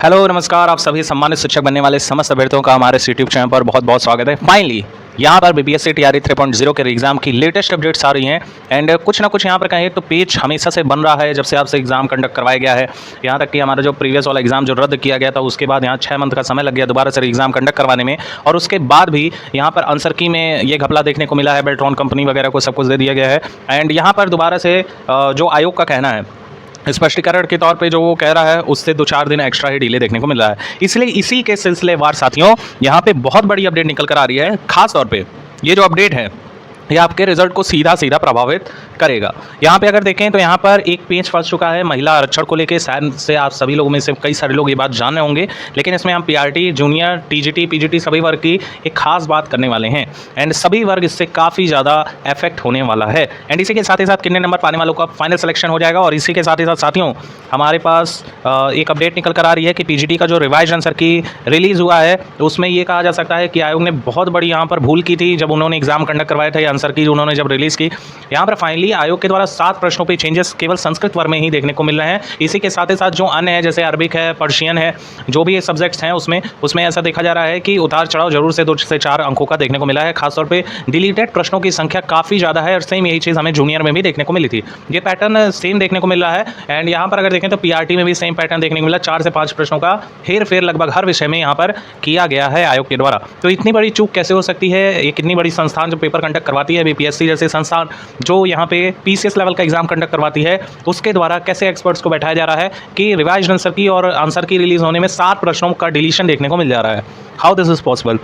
Hello नमस्कार। आप सभी सम्मानित शिक्षक बनने वाले समस्त अभ्यर्थियों का हमारे यूट्यूब चैनल पर बहुत बहुत स्वागत है। फाइनली यहाँ पर बीपीएससी टीआरई 3.0 के एग्जाम की लेटेस्ट अपडेट्स आ रही हैं एंड कुछ ना कुछ यहाँ पर कहें तो पेज हमेशा से बन रहा है जब से आपसे एग्जाम कंडक्ट करवाया गया है। यहाँ तक कि हमारा जो प्रीवियस वाला एग्जाम जो रद्द किया गया था उसके बाद यहाँ 6 मंथ का समय लग गया दोबारा से एग्जाम कंडक्ट करवाने में, और उसके बाद भी यहाँ पर आंसर की में ये घपला देखने को मिला है। बेल्ट्रॉन कंपनी वगैरह को सब कुछ दे दिया गया है एंड यहाँ पर दोबारा से जो आयोग का कहना है स्पष्टीकरण के तौर पे जो वो कह रहा है उससे 2-4 दिन एक्स्ट्रा ही डिले देखने को मिल रहा है। इसलिए इसी के सिलसिलेवार साथियों यहाँ पे बहुत बड़ी अपडेट निकल कर आ रही है। खास तौर पे ये जो अपडेट है ये आपके रिजल्ट को सीधा सीधा प्रभावित करेगा। यहाँ पे अगर देखें तो यहाँ पर एक पेज फंस चुका है महिला आरक्षण को लेकर। शायद से आप सभी लोगों में से कई सारे लोग ये बात जान रहे होंगे, लेकिन इसमें हम पीआरटी, जूनियर, टीजीटी, पीजीटी सभी वर्ग की एक खास बात करने वाले हैं एंड सभी वर्ग इससे काफ़ी ज़्यादा इफेक्ट होने वाला है। एंड इसी के साथ ही साथ कितने नंबर पाने वालों का फाइनल सिलेक्शन हो जाएगा। और इसी के साथ ही साथ साथियों हमारे पास एक अपडेट निकल कर आ रही है कि पीजीटी का जो रिवाइज आंसर की रिलीज़ हुआ है उसमें ये कहा जा सकता है कि आयोग ने बहुत बड़ी यहाँ पर भूल की थी जब उन्होंने एग्जाम कंडक्ट करवाया था। आंसर की उन्होंने जब रिलीज़ की, यहाँ पर फाइनली आयोग के द्वारा 7 प्रश्नों पे चेंजेस केवल संस्कृत वर्ग में ही देखने को मिल रहे हैं। इसी के साथ ही साथ जो अन्य है जैसे अरबिक है, पर्शियन है, जो भी ये सब्जेक्ट्स हैं उसमें ऐसा देखा जा रहा है कि उतार चढ़ाव जरूर से 2 से 4 अंकों का देखने को मिला है। खासतौर पे डिलीटेड प्रश्नों की संख्या काफ़ी ज़्यादा है और सेम यही चीज़ हमें जूनियर में भी देखने को मिली थी। ये पैटर्न सेम देखने को मिल रहा है एंड यहाँ पर अगर देखें तो पीआरटी में भी सेम पैटर्न देखने को मिला। 4 से 5 प्रश्नों का हेर फेर लगभग हर विषय में यहाँ पर किया गया है आयोग के द्वारा। तो इतनी बड़ी चूक कैसे हो सकती है? एक इतनी बड़ी संस्थान जो पेपर कंडक्ट करवाती है, बीपीएससी जैसे संस्थान जो यहाँ पे पीसीएस लेवल का एग्जाम कंडक्ट करवाती है, उसके द्वारा कैसे एक्सपर्ट्स को बैठाया जा रहा है कि रिवाइज्ड आंसर की और आंसर की रिलीज होने में 7 प्रश्नों का डिलीशन देखने को मिल जा रहा है। How this is possible?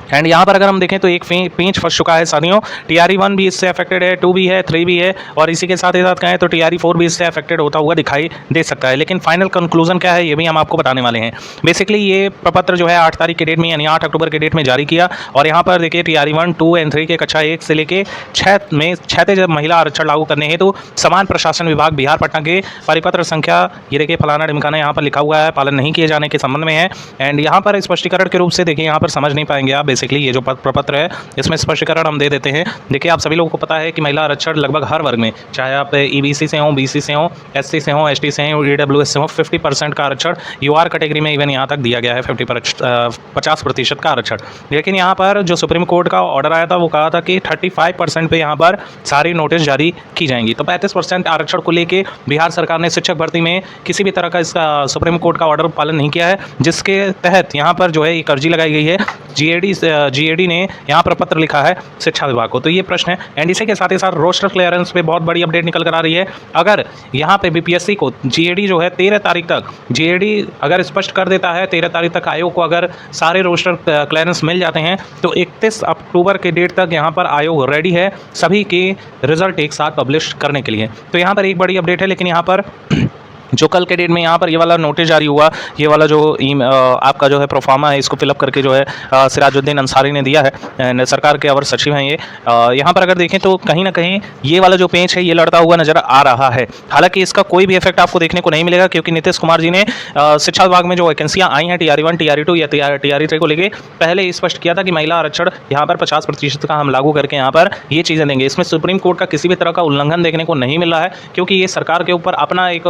And यहाँ पर अगर हम देखें तो एक पेज फंस चुका है साथियों। टीआरई 1 भी इससे अफेक्टेड है, 2 भी है, 3 भी है, और इसी के साथ ही साथ कहें तो टीआरई 4 भी इससे अफेक्टेड होता हुआ दिखाई दे सकता है। लेकिन फाइनल कंक्लूजन क्या है ये भी हम आपको बताने वाले हैं। बेसिकली ये प्रपत्र जो है 8 तारीख के डेट में यानी 8 अक्टूबर के डेट में जारी किया, और यहाँ पर देखिए टीआरई 1, 2 एंड 3 के कक्षा 1 से लेकर 6 में क्षैतिज महिला आरक्षण लागू करने हेतु समान प्रशासन विभाग बिहार पटना के परिपत्र संख्या ये देखिए फलाना ढिमकाना यहाँ पर लिखा हुआ है, पालन नहीं किए जाने के संबंध में है। एंड यहाँ पर स्पष्टीकरण के रूप से देखिए यहाँ पर समझ नहीं पाएंगे आप। बेसिकली ये जो पत्र है इसमें स्पष्टीकरण हम दे देते हैं। देखिए आप सभी लोगों को पता है कि महिला आरक्षण लगभग हर वर्ग में, चाहे आप ईबीसी से हो, बीसी से हो, एससी से हो, एसटी से हो, ईडब्ल्यूएस से हो, 50% का आरक्षण, यूआर कैटेगरी में इवन यहाँ तक दिया गया है 50% का आरक्षण। लेकिन यहाँ पर जो सुप्रीम कोर्ट का ऑर्डर आया था वो कहा था कि 35% पे यहाँ पर सारी नोटिस जारी की जाएंगी। तो 35% आरक्षण को लेके बिहार सरकार ने शिक्षक भर्ती में किसी भी तरह का इसका सुप्रीम कोर्ट का ऑर्डर पालन नहीं किया है, जिसके तहत यहाँ पर जो है एक अर्जी लगाई गई है। जीएडी ने यहाँ पर पत्र लिखा है शिक्षा विभाग को। तो ये प्रश्न है एंड इसी के साथ ही साथ रोस्टर क्लियरेंस पे बहुत बड़ी अपडेट निकल कर आ रही है। अगर यहाँ पे बीपीएससी को जीएडी जो है 13 तारीख तक जीएडी अगर स्पष्ट कर देता है, 13 तारीख तक आयोग को अगर सारे रोस्टर क्लियरेंस मिल जाते हैं तो 31 अक्टूबर के डेट तक यहाँ पर आयोग रेडी है सभी के रिजल्ट एक साथ पब्लिश करने के लिए। तो यहाँ पर एक बड़ी अपडेट है। लेकिन यहाँ पर जो कल के डेट में यहाँ पर ये वाला नोटिस जारी हुआ, ये वाला जो आपका जो है प्रोफार्मा है इसको फिलअप करके जो है सिराजुद्दीन अंसारी ने दिया है एंड सरकार के अवर सचिव हैं ये। यहाँ पर अगर देखें तो कहीं ना कहीं ये वाला जो पेज है ये लड़ता हुआ नजर आ रहा है। हालांकि इसका कोई भी इफेक्ट आपको देखने को नहीं मिलेगा क्योंकि नीतीश कुमार जी ने शिक्षा विभाग में जो वैकेंसियाँ आई हैं टीआरई 1, टीआरई 2 या टीआरई 3 को लेकर पहले स्पष्ट किया था कि महिला आरक्षण यहाँ पर 50% का हम लागू करके यहाँ पर ये चीज़ें देंगे। इसमें सुप्रीम कोर्ट का किसी भी तरह का उल्लंघन देखने को नहीं मिल रहा है क्योंकि ये सरकार के ऊपर अपना एक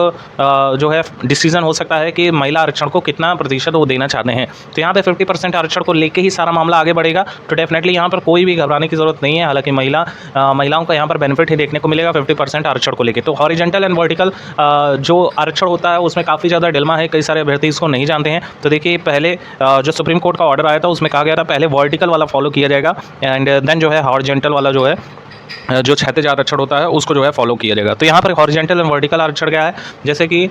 जो है डिसीजन हो सकता है कि महिला आरक्षण को कितना प्रतिशत वो देना चाहते हैं। तो यहाँ पे 50% आरक्षण को लेके ही सारा मामला आगे बढ़ेगा। तो डेफिनेटली यहाँ पर कोई भी घबराने की जरूरत नहीं है। हालांकि महिलाओं का यहाँ पर बेनिफिट ही देखने को मिलेगा 50% आरक्षण को लेकर। तो हॉरिजेंटल एंड वर्टिकल जो आरक्षण होता है उसमें काफ़ी ज़्यादा डिलेमा है, कई सारे अभ्यर्थी इसको नहीं जानते हैं। तो देखिए पहले जो सुप्रीम कोर्ट का ऑर्डर आया था उसमें कहा गया था पहले वर्टिकल वाला फॉलो किया जाएगा एंड देन जो है हॉरिजेंटल वाला जो है जो क्षैतिज आरक्षण होता है उसको जो है फॉलो किया जाएगा। तो यहाँ पर हॉरिजेंटल एंड वर्टिकल आरक्षण क्या है, जैसे कि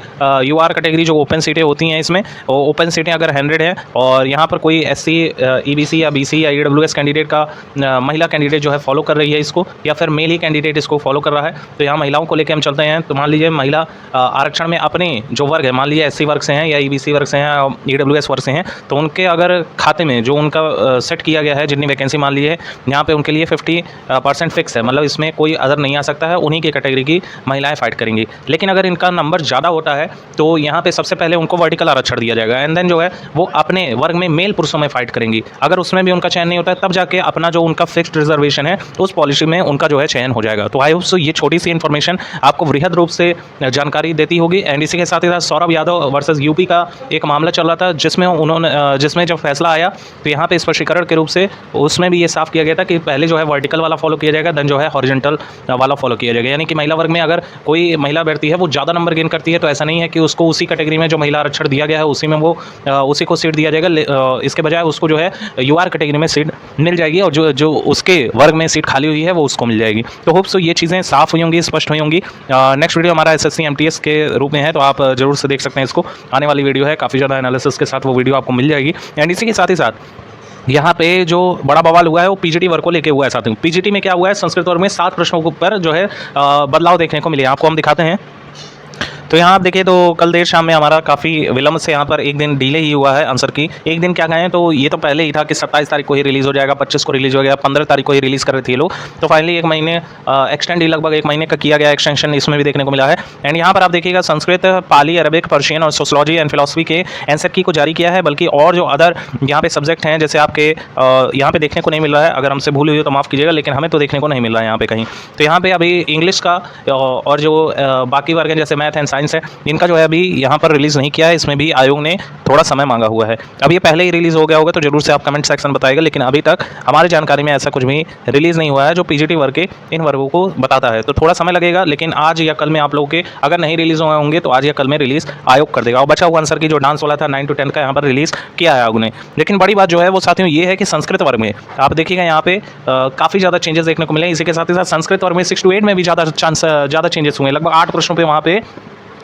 यूआर कैटेगरी जो ओपन सीटें होती हैं इसमें ओपन सीटें अगर 100 हैं और यहाँ पर कोई एससी, ईबीसी या बीसी या ईडब्ल्यूएस कैंडिडेट का महिला कैंडिडेट जो है फॉलो कर रही है इसको, या फिर मेल ही कैंडिडेट इसको फॉलो कर रहा है। तो यहाँ महिलाओं को लेकर हम चलते हैं। तो मान लीजिए महिला आरक्षण में अपने जो वर्ग है, मान लीजिए एससी वर्ग से हैं या ईबीसी वर्ग से हैं या ईडब्ल्यूएस वर्ग से हैं, तो उनके अगर खाते में जो उनका सेट किया गया है जितनी वैकेंसी मान लीजिए यहाँ पे उनके लिए 50% फिक्स है, मतलब इसमें कोई अदर नहीं आ सकता है, उन्हीं की कैटेगरी की महिलाएं फाइट करेंगी। लेकिन अगर इनका नंबर ज़्यादा होता है तो यहाँ पे सबसे पहले उनको वर्टिकल आरक्षण दिया जाएगा, एंड देन जो है वो अपने वर्ग में मेल पुरुषों में फाइट करेंगी। अगर उसमें भी उनका चयन नहीं होता है तब जाके अपना जो उनका फिक्स्ड रिजर्वेशन है उस पॉलिसी में उनका जो है चयन हो जाएगा। तो आई होप सो ये छोटी सी इन्फॉर्मेशन आपको वृहद रूप से जानकारी देती होगी। एंड इसी के साथ ही साथ सौरभ यादव वर्सेस यूपी का एक मामला चल रहा था जिसमें जब फैसला आया तो यहाँ पे स्पष्टीकरण के रूप से उसमें भी ये साफ किया गया था कि पहले जो है वर्टिकल वाला फॉलो किया जाएगा, देन जो है हॉरिजॉन्टल वाला फॉलो किया जाएगा। यानी कि महिला वर्ग में अगर कोई महिला व्यक्ति है वो ज़्यादा नंबर गेन करती है तो ऐसा नहीं है कि उसको उसी कैटेगरी में जो महिला आरक्षण दिया गया है उसी में वो उसी को सीट दिया जाएगा। इसके बजाय उसको जो है यूआर कैटेगरी में सीट मिल जाएगी और जो उसके वर्ग में सीट खाली हुई है वो उसको मिल जाएगी। तो होप सो ये चीज़ें साफ हुई होंगी, स्पष्ट हुई होंगी। नेक्स्ट वीडियो हमारा एसएससी एमटीएस के रूप में है तो आप जरूर से देख सकते हैं इसको। आने वाली वीडियो है, काफ़ी ज़्यादा एनालिसिस के साथ वो वीडियो आपको मिल जाएगी। एंड इसी के साथ ही साथ यहाँ पे जो बड़ा बवाल हुआ है वो पीजीटी वर्ग को लेके हुआ है। साथ में पीजीटी में क्या हुआ है, संस्कृत वर्ग में 7 प्रश्नों पर जो है बदलाव देखने को मिले। आपको हम दिखाते हैं। तो यहाँ आप देखिए तो कल देर शाम में हमारा काफ़ी विलम्ब से यहाँ पर एक दिन डिले ही हुआ है आंसर की। एक दिन क्या कहें तो ये तो पहले ही था कि 27 तारीख को ही रिलीज़ हो जाएगा, 25 को रिलीज़ हो गया, 15 तारीख को ही रिलीज़ कर रहे थे ये लोग। तो फाइनली एक महीने एक्सटेंड ही लगभग 1 महीने का किया गया एक्सटेंशन, इसमें भी देखने को मिला है। एंड यहाँ पर आप देखिएगा संस्कृत, पाली, अरबिक, पर्शियन और सोशलॉजी एंड फिलॉसफी के आंसर की को जारी किया है। बल्कि और जो अदर यहाँ पे सब्जेक्ट हैं जैसे आपके यहाँ पे देखने को नहीं मिल रहा है, अगर हमसे भूल हुई हो तो माफ़ कीजिएगा, लेकिन हमें तो देखने को नहीं मिल रहा है यहाँ पे कहीं। तो यहाँ पे अभी इंग्लिश का और जो बाकी वर्ग हैं जैसे मैथ एंड साइंस है इनका जो है अभी यहाँ पर रिलीज़ नहीं किया है। इसमें भी आयोग ने थोड़ा समय मांगा हुआ है। अब ये पहले ही रिलीज़ हो गया होगा तो जरूर से आप कमेंट सेक्शन बताइएगा, लेकिन अभी तक हमारी जानकारी में ऐसा कुछ भी रिलीज़ नहीं हुआ है जो पीजीटी वर्ग के इन वर्गों को बताता है। तो थोड़ा समय लगेगा, लेकिन आज या कल में आप लोगों के अगर नहीं रिलीज़ हुए होंगे तो आज या कल में रिलीज़ आयोग कर देगा। और बचा हुआ आंसर की जो डांस वाला था 9 to 10 का यहाँ पर रिलीज़ किया है आयोग ने। लेकिन बड़ी बात जो है वो साथियों ये है कि संस्कृत वर्ग में आप देखिएगा यहाँ पे काफ़ी ज़्यादा चेंजेस देखने को मिले। इसी के साथ ही साथ संस्कृत वर्ग में 6 to 8 में भी ज़्यादा चेंजेस हुए, लगभग 8 प्रश्नों पर वहाँ पे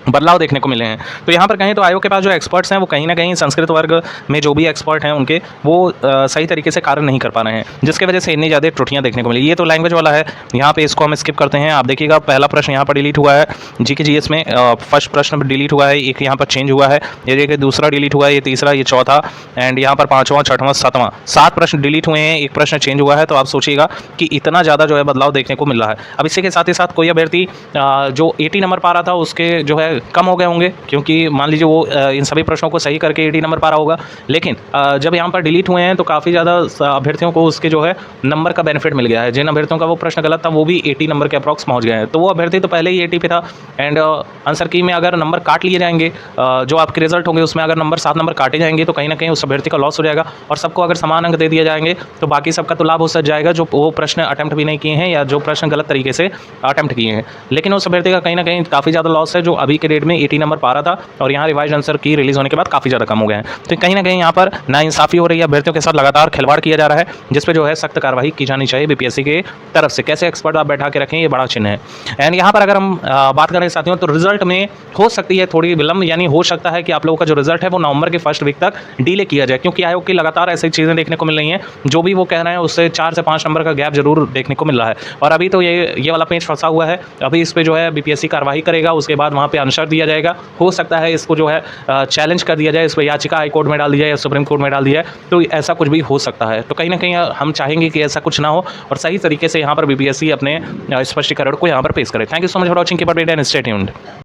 बदलाव देखने को मिले हैं। तो यहाँ पर कहें तो आयोग के पास जो एक्सपर्ट्स हैं वो कहीं ना कहीं संस्कृत वर्ग में जो भी एक्सपर्ट हैं उनके वो सही तरीके से कार्य नहीं कर पा रहे हैं, जिसकी वजह से इतनी ज़्यादा त्रुटियाँ देखने को मिली। ये तो लैंग्वेज वाला है, यहाँ पे इसको हम स्किप करते हैं। आप देखिएगा पहला प्रश्न यहाँ पर डिलीट हुआ है जीके जीएस में, फर्स्ट प्रश्न डिलीट हुआ है, एक यहाँ पर चेंज हुआ है, ये देखिए दूसरा डिलीट हुआ है, ये तीसरा, ये चौथा, एंड यहाँ पर 5वां, 6वां, 7वां, 7 प्रश्न डिलीट हुए हैं, एक प्रश्न चेंज हुआ है। तो आप सोचिएगा कि इतना ज़्यादा जो है बदलाव देखने को मिल रहा है। अब इसी के साथ ही साथ कोई अभ्यर्थी जो 80 नंबर पा रहा था उसके जो है कम हो गए होंगे, क्योंकि मान लीजिए वो इन सभी प्रश्नों को सही करके 80 नंबर पा रहा होगा। लेकिन जब यहाँ पर डिलीट हुए हैं तो काफ़ी ज़्यादा अभ्यर्थियों को उसके जो है नंबर का बेनिफिट मिल गया है। जिन अभ्यर्थियों का वो प्रश्न गलत था वो भी 80 नंबर के अप्रॉक्स पहुँच गए हैं। तो वो अभ्यर्थी तो पहले ही 80 पे था। एंड आंसर की में अगर नंबर काट लिए जाएंगे, जो आपके रिजल्ट होंगे उसमें अगर 7 नंबर काटे जाएंगे तो कहीं ना कहीं उस अभ्यर्थी का लॉस हो जाएगा। और सबको अगर समान अंक दे दिए जाएंगे तो बाकी सबका तो लाभ हो सक जाएगा जो वो प्रश्न अटैम्प्ट भी नहीं किए हैं या जो प्रश्न गलत तरीके से अटैम्प्ट किए हैं। लेकिन उस अभ्यर्थी का कहीं ना कहीं काफ़ी ज़्यादा लॉस है जो अभी के डेट में 80 नंबर पा रहा था और यहाँ रिवाइज आंसर की रिलीज होने के बाद काफ़ी ज़्यादा कम हो गए हैं। तो कहीं ना कहीं यहाँ पर नाइंसाफ़ी हो रही है, अभ्यर्थियों के साथ लगातार खिलवाड़ किया जा रहा है, जिस पे जो है सख्त कार्रवाई की जानी चाहिए बीपीएससी के तरफ से। कैसे एक्सपर्ट आप बैठा के रखें ये बड़ा चिन्ह है। एंड यहाँ पर अगर हम बात करें साथियों तो रिजल्ट में हो सकती है थोड़ी विलम्ब, यानी हो सकता है कि आप लोगों का जो रिजल्ट है वो नवंबर के फर्स्ट वीक तक डिले किया जाए, क्योंकि आयोग की लगातार ऐसी चीज़ें देखने को मिल रही हैं। जो भी वो कह रहे हैं उससे 4 से 5 नंबर का गैप जरूर देखने को मिल रहा है। और अभी तो ये वाला पेज फंसा हुआ है, अभी इस पर जो है बीपीएससी कार्रवाई करेगा, उसके बाद वहाँ पर आंसर दिया जाएगा। हो सकता है इसको जो है चैलेंज कर दिया जाए, इस पर याचिका हाई कोर्ट में डाल दी जाए या सुप्रीम कोर्ट में डाल दिया जाए, तो ऐसा कुछ भी हो सकता है। तो कहीं ना कहीं हम चाहेंगे कि ऐसा कुछ ना हो और सही तरीके से यहाँ पर बीपीएससी अपने स्पष्टीकरण को यहाँ पर पेश करे। Thank you so much for watching, keep updated and stay tuned.